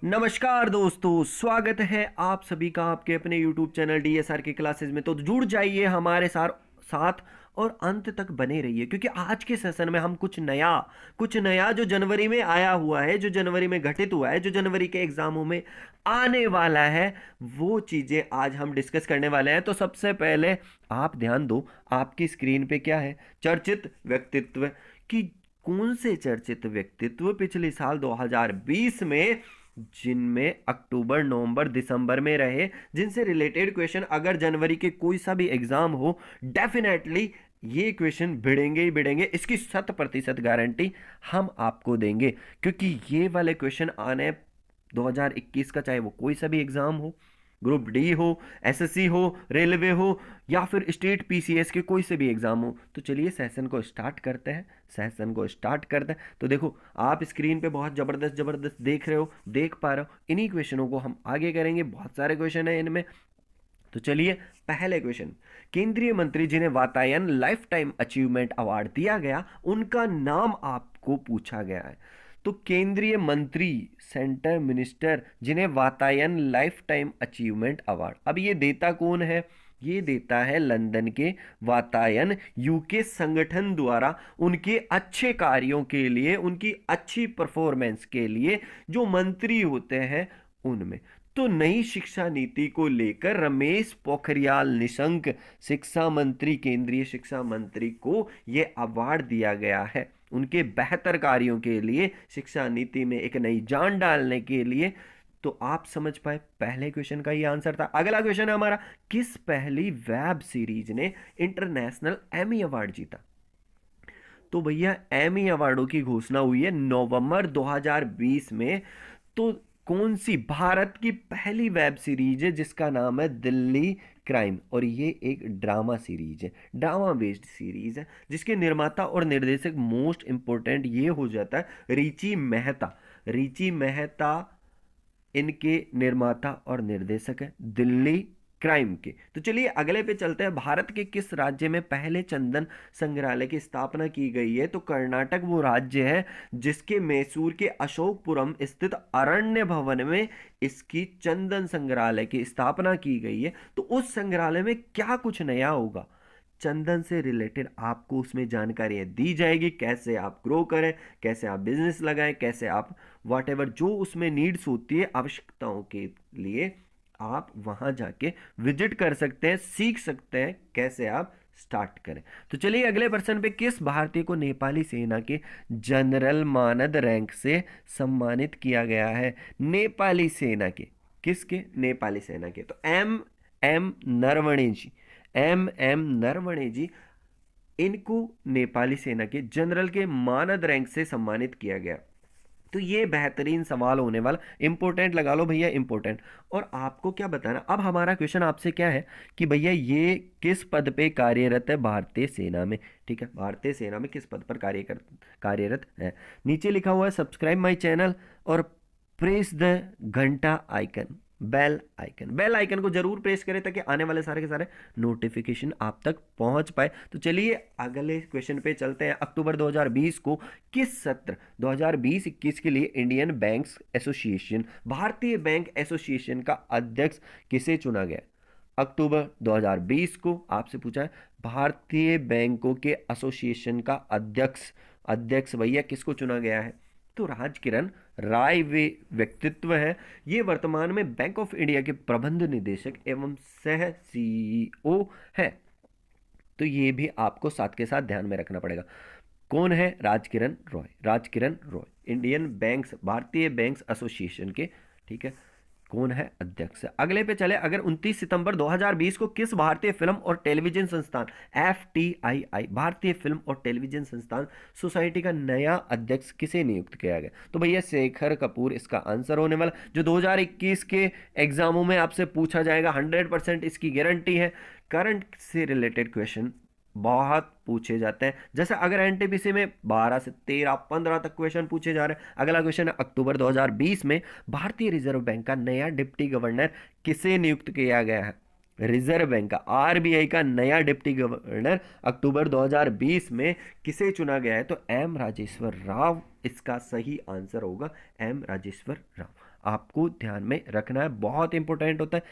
नमस्कार दोस्तों, स्वागत है आप सभी का आपके अपने YouTube चैनल DSR की क्लासेस में। तो जुड़ जाइए हमारे साथ और अंत तक बने रहिए, क्योंकि आज के सेशन में हम कुछ नया जो जनवरी में आया हुआ है, जो जनवरी में घटित हुआ है, जो जनवरी के एग्जामों में आने वाला है, वो चीजें आज हम डिस्कस करने वाले हैं। तो सबसे पहले आप ध्यान दो, आपकी स्क्रीन पे क्या है? चर्चित व्यक्तित्व की। कौन से चर्चित व्यक्तित्व पिछले साल 2020 में, जिनमें अक्टूबर नवंबर दिसंबर में रहे, जिनसे रिलेटेड क्वेश्चन अगर जनवरी के कोई सा भी एग्जाम हो, डेफिनेटली ये क्वेश्चन भिड़ेंगे ही भिड़ेंगे। इसकी 100% गारंटी हम आपको देंगे, क्योंकि ये वाले क्वेश्चन आने 2021 का, चाहे वो कोई सा भी एग्जाम हो, ग्रुप डी हो, एसएससी हो, रेलवे हो, या फिर स्टेट पीसीएस के कोई से भी एग्जाम हो। तो चलिए सेशन को स्टार्ट करते हैं। तो देखो, आप स्क्रीन पे बहुत जबरदस्त जबरदस्त देख पा रहे हो। इन्हीं क्वेश्चनों को हम आगे करेंगे। बहुत सारे क्वेश्चन है इनमें। तो चलिए, पहले क्वेश्चन। केंद्रीय मंत्री जिन्हें Vatayan life time achievement award दिया गया, उनका नाम आपको पूछा गया है। तो केंद्रीय मंत्री, सेंटर मिनिस्टर, जिन्हें Vatayan life time achievement award, अब ये देता कौन है? ये देता है लंदन के वातायन यूके संगठन द्वारा, उनके अच्छे कार्यों के लिए, उनकी अच्छी परफॉर्मेंस के लिए जो मंत्री होते हैं उनमें। तो नई शिक्षा नीति को लेकर रमेश पोखरियाल निशंक, शिक्षा मंत्री, केंद्रीय शिक्षा मंत्री को यह अवार्ड दिया गया है उनके बेहतर कार्यों के लिए, शिक्षा नीति में एक नई जान डालने के लिए। तो आप समझ पाए, पहले क्वेश्चन का ये आंसर था। अगला क्वेश्चन है हमारा, किस पहली वेब सीरीज ने इंटरनेशनल एमी अवार्ड जीता? तो भैया, एमी अवार्डों की घोषणा हुई है नवंबर 2020 में। तो कौन सी भारत की पहली वेब सीरीज है जिसका नाम है दिल्ली क्राइम, और ये एक ड्रामा सीरीज है, ड्रामा बेस्ड सीरीज है, जिसके निर्माता और निर्देशक, मोस्ट इंपोर्टेंट ये हो जाता है, रिची मेहता इनके निर्माता और निर्देशक है, दिल्ली क्राइम के। तो चलिए अगले पे चलते हैं। भारत के किस राज्य में पहले चंदन संग्रहालय की स्थापना की गई है? तो कर्नाटक वो राज्य है जिसके मैसूर के अशोकपुरम स्थित अरण्य भवन में इसकी चंदन संग्रहालय की स्थापना की गई है। तो उस संग्रहालय में क्या कुछ नया होगा? चंदन से रिलेटेड आपको उसमें जानकारी दी जाएगी, कैसे आप ग्रो करें, कैसे आप बिजनेस लगाएं, कैसे आप वॉट एवर जो उसमें नीड्स होती है, आवश्यकताओं के लिए, आप वहां जाके विजिट कर सकते हैं, सीख सकते हैं कैसे आप स्टार्ट करें। तो चलिए अगले पर्सन पे, किस भारतीय को नेपाली सेना के जनरल मानद रैंक से सम्मानित किया गया है? नेपाली सेना के, किसके? नेपाली सेना के। तो एम एम नरवणे जी इनको नेपाली सेना के जनरल के मानद रैंक से सम्मानित किया गया। तो ये बेहतरीन सवाल होने वाला, इंपॉर्टेंट लगा लो भैया, इंपॉर्टेंट। और आपको क्या बताना, अब हमारा क्वेश्चन आपसे क्या है कि भैया ये किस पद पे कार्यरत है भारतीय सेना में? ठीक है, भारतीय सेना में किस पद पर कार्यरत है? नीचे लिखा हुआ है सब्सक्राइब माय चैनल और प्रेस द घंटा आइकन, बेल आइकन को जरूर प्रेस करें, ताकि आने वाले सारे के सारे नोटिफिकेशन आप तक पहुंच पाए। तो चलिए अगले क्वेश्चन पे चलते हैं। अक्टूबर 2020 को किस सत्र 2020-21 के लिए इंडियन बैंक्स एसोसिएशन, भारतीय बैंक एसोसिएशन का अध्यक्ष किसे चुना गया? अक्टूबर 2020 को आपसे पूछा है, भारतीय बैंकों के एसोसिएशन का अध्यक्ष भैया किसको चुना गया है? तो राजकिरण राय वे व्यक्तित्व है। ये वर्तमान में बैंक ऑफ इंडिया के प्रबंध निदेशक एवं सह सीईओ है। तो ये भी आपको साथ के साथ ध्यान में रखना पड़ेगा। कौन है? राजकिरण रॉय इंडियन बैंक्स, भारतीय बैंक्स एसोसिएशन के, ठीक है, कौन है? अध्यक्ष। अगले पे चले, अगर 29 सितंबर 2020 को किस भारतीय फिल्म और टेलीविजन संस्थान, FTII, भारतीय फिल्म और टेलीविजन संस्थान सोसाइटी का नया अध्यक्ष किसे नियुक्त किया गया? तो भैया शेखर कपूर इसका आंसर होने वाला, जो 2021 के एग्जामों में आपसे पूछा जाएगा, 100% इसकी गारंटी है। करंट से रिलेटेड क्वेश्चन बहुत पूछे जाते हैं। जैसे अगर एनटीपीसी में 12 से 13 15 तक क्वेश्चन पूछे जा रहे हैं। अगला क्वेश्चन है, अक्टूबर 2020 में भारतीय रिजर्व बैंक का नया डिप्टी गवर्नर किसे नियुक्त किया गया है? रिजर्व बैंक का, आरबीआई का नया डिप्टी गवर्नर अक्टूबर 2020 में किसे चुना गया है? तो एम राजेश्वर राव इसका सही आंसर होगा, एम राजेश्वर राव। आपको ध्यान में रखना है, बहुत इंपॉर्टेंट होता है,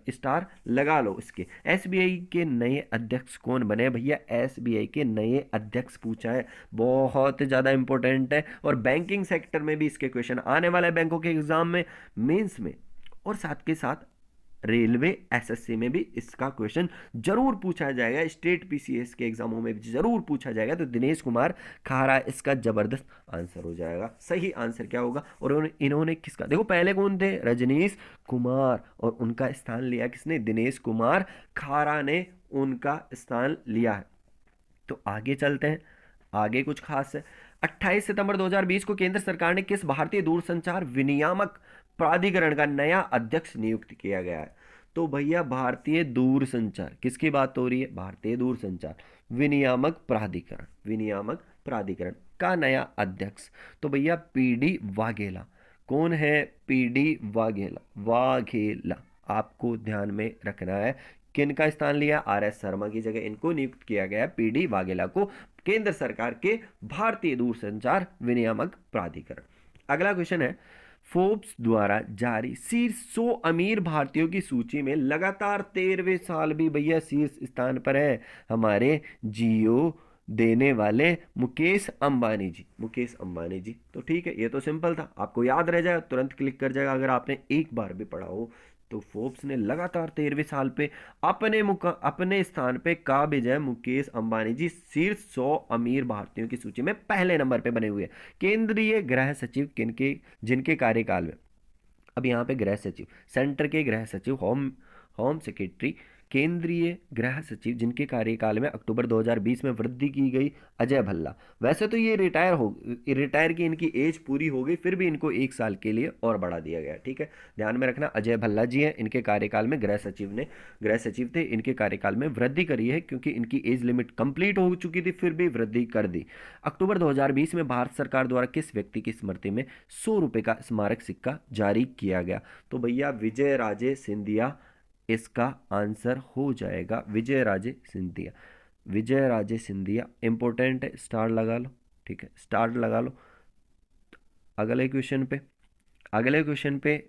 स्टार लगा लो इसके। एसबीआई के नए अध्यक्ष कौन बने भैया? एसबीआई के नए अध्यक्ष पूछा है, बहुत ज़्यादा इंपॉर्टेंट है, और बैंकिंग सेक्टर में भी इसके क्वेश्चन आने वाले हैं, बैंकों के एग्जाम में, मेंस में, और साथ के साथ रेलवे एसएससी में भी इसका क्वेश्चन जरूर पूछा जाएगा, स्टेट पीसीएस के एग्जामों में भी जरूर पूछा जाएगा। तो दिनेश कुमार खारा इसका जबरदस्त आंसर हो जाएगा। सही आंसर क्या होगा? और इन्होंने किसका, देखो पहले कौन थे? रजनीश कुमार, और उनका स्थान लिया किसने? दिनेश कुमार खारा ने उनका स्थान लिया है। तो आगे चलते हैं, आगे कुछ खास है। 28 सितंबर 2020 को केंद्र सरकार ने किस भारतीय दूरसंचार विनियामक प्राधिकरण का नया अध्यक्ष नियुक्त किया गया है? तो भैया भारतीय दूरसंचार, किसकी बात हो रही है? भारतीय दूरसंचार विनियामक प्राधिकरण, विनियामक प्राधिकरण का नया अध्यक्ष तो भैया पीडी वाघेला। कौन है? पीडी वाघेला, वाघेला आपको ध्यान में रखना है। किनका स्थान लिया? आर एस शर्मा की जगह इनको नियुक्त किया गया है, पीडी वाघेला को, केंद्र सरकार के भारतीय दूरसंचार विनियामक प्राधिकरण। अगला क्वेश्चन है, फोर्ब्स द्वारा जारी शीर्ष 100 अमीर भारतीयों की सूची में लगातार 13वें साल भी भैया शीर्ष स्थान पर है हमारे जियो देने वाले मुकेश अंबानी जी, मुकेश अंबानी जी। तो ठीक है, ये तो सिंपल था, आपको याद रह जाएगा, तुरंत क्लिक कर जाएगा अगर आपने एक बार भी पढ़ा हो। तो फोर्ब्स ने लगातार 13वें साल पे अपने स्थान पे काबिज है मुकेश अंबानी जी, शीर्ष 100 अमीर भारतीयों की सूची में पहले नंबर पे बने हुए हैं। केंद्रीय गृह सचिव किनके, जिनके कार्यकाल में, अब यहाँ पे गृह सचिव, सेंटर के गृह सचिव, होम होम सेक्रेटरी, केंद्रीय गृह सचिव जिनके कार्यकाल में अक्टूबर 2020 में वृद्धि की गई, अजय भल्ला। वैसे तो ये रिटायर की इनकी एज पूरी हो गई, फिर भी इनको एक साल के लिए और बढ़ा दिया गया। ठीक है, ध्यान में रखना, अजय भल्ला जी हैं, इनके कार्यकाल में गृह सचिव थे, इनके कार्यकाल में वृद्धि करी है क्योंकि इनकी एज लिमिट कंप्लीट हो चुकी थी, फिर भी वृद्धि कर दी। अक्टूबर 2020 में भारत सरकार द्वारा किस व्यक्ति की स्मृति में 100 रुपए का स्मारक सिक्का जारी किया गया? तो भैया विजय राजे सिंधिया इसका आंसर हो जाएगा, विजय राजे सिंधिया, विजय राजे सिंधिया इंपॉर्टेंट है, स्टार लगा लो। ठीक है, स्टार लगा लो। अगले क्वेश्चन पे, अगले क्वेश्चन पे,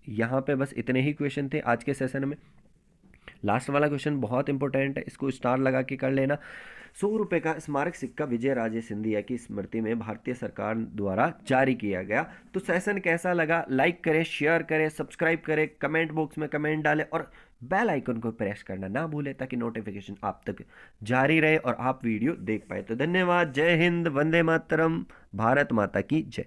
यहाँ पे बस इतने ही क्वेश्चन थे आज के सेशन में। लास्ट वाला क्वेश्चन बहुत इंपॉर्टेंट है, इसको स्टार लगा के कर लेना। 100 रुपए का स्मारक सिक्का विजय राजे सिंधिया की स्मृति में भारतीय सरकार द्वारा जारी किया गया। तो सेशन कैसा लगा? लाइक करें, शेयर करें, सब्सक्राइब करें, कमेंट बॉक्स में कमेंट डालें और बेल आइकन को प्रेस करना ना भूलें ताकि नोटिफिकेशन आप तक जारी रहे और आप वीडियो देख पाए। तो धन्यवाद, जय हिंद, वंदे मातरम, भारत माता की जय।